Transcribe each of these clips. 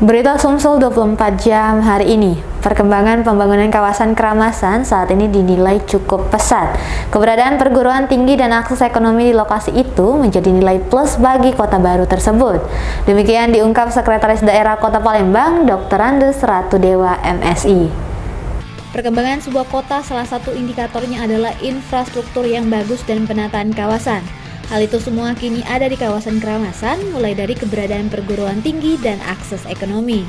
Berita Sumsel 24 jam hari ini. Perkembangan pembangunan kawasan Keramasan saat ini dinilai cukup pesat. Keberadaan perguruan tinggi dan akses ekonomi di lokasi itu menjadi nilai plus bagi kota baru tersebut. Demikian diungkap Sekretaris Daerah Kota Palembang, Dr. Andes Ratudewa, MSI. Perkembangan sebuah kota salah satu indikatornya adalah infrastruktur yang bagus dan penataan kawasan. Hal itu semua kini ada di kawasan Keramasan, mulai dari keberadaan perguruan tinggi dan akses ekonomi.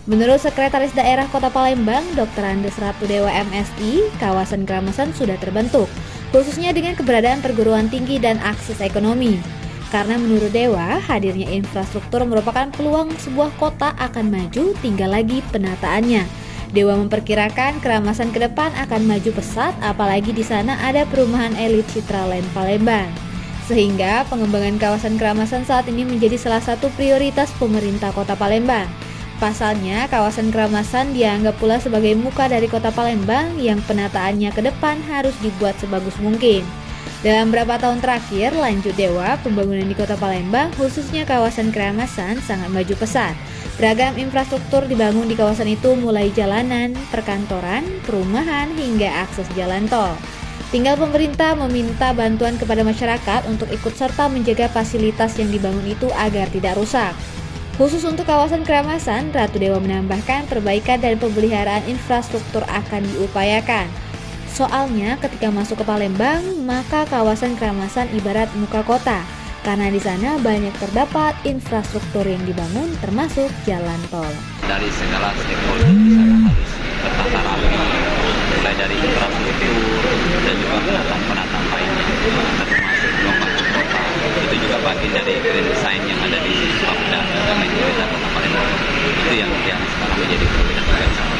Menurut Sekretaris Daerah Kota Palembang, Dr. Andes Ratudewa, MSI, kawasan Keramasan sudah terbentuk, khususnya dengan keberadaan perguruan tinggi dan akses ekonomi. Karena menurut Dewa, hadirnya infrastruktur merupakan peluang sebuah kota akan maju, tinggal lagi penataannya. Dewa memperkirakan Keramasan ke depan akan maju pesat, apalagi di sana ada perumahan elit Citraland Palembang. Sehingga pengembangan kawasan Keramasan saat ini menjadi salah satu prioritas pemerintah Kota Palembang. Pasalnya, kawasan Keramasan dianggap pula sebagai muka dari Kota Palembang yang penataannya ke depan harus dibuat sebagus mungkin. Dalam beberapa tahun terakhir, lanjut Dewa, pembangunan di Kota Palembang, khususnya kawasan Keramasan, sangat maju pesat. Beragam infrastruktur dibangun di kawasan itu, mulai jalanan, perkantoran, perumahan, hingga akses jalan tol. Tinggal pemerintah meminta bantuan kepada masyarakat untuk ikut serta menjaga fasilitas yang dibangun itu agar tidak rusak. Khusus untuk kawasan Keramasan, Ratudewa menambahkan perbaikan dan pemeliharaan infrastruktur akan diupayakan. Soalnya ketika masuk ke Palembang, maka kawasan Keramasan ibarat muka kota, karena di sana banyak terdapat infrastruktur yang dibangun termasuk jalan tol. Dari segala stakeholder di sana harus tertata rapi, mulai dari infrastruktur dan juga penataan lainnya, termasuk pembangunan kota. Itu juga bagian dari grand design yang ada di Papda dan pemerintah Kota Palembang. Itu yang sekarang menjadi prioritas bersama.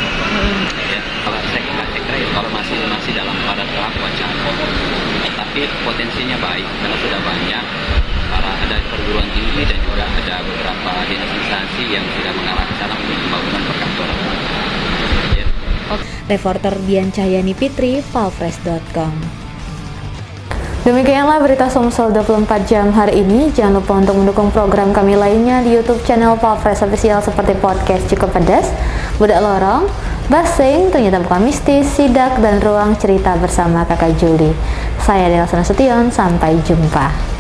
Ya, kalau saya kira kalau masih dalam pada tahap wacana, tapi potensinya baik karena sudah banyak para ada perguruan tinggi dan juga ada beberapa dinas instansi yang sudah mengarah ke sana untuk pembangunan perkantoran. Ya. Reporter Dian Cahyani Fitri, palfresh.com. Demikianlah berita Sumsel 24 jam hari ini. Jangan lupa untuk mendukung program kami lainnya di YouTube channel Palfresh Official seperti podcast Cukup Pedas, Budak Lorong, Basing, Ternyata Bukan Mistis, Sidak, dan Ruang Cerita bersama Kakak Juli. Saya Dela Nasution, sampai jumpa.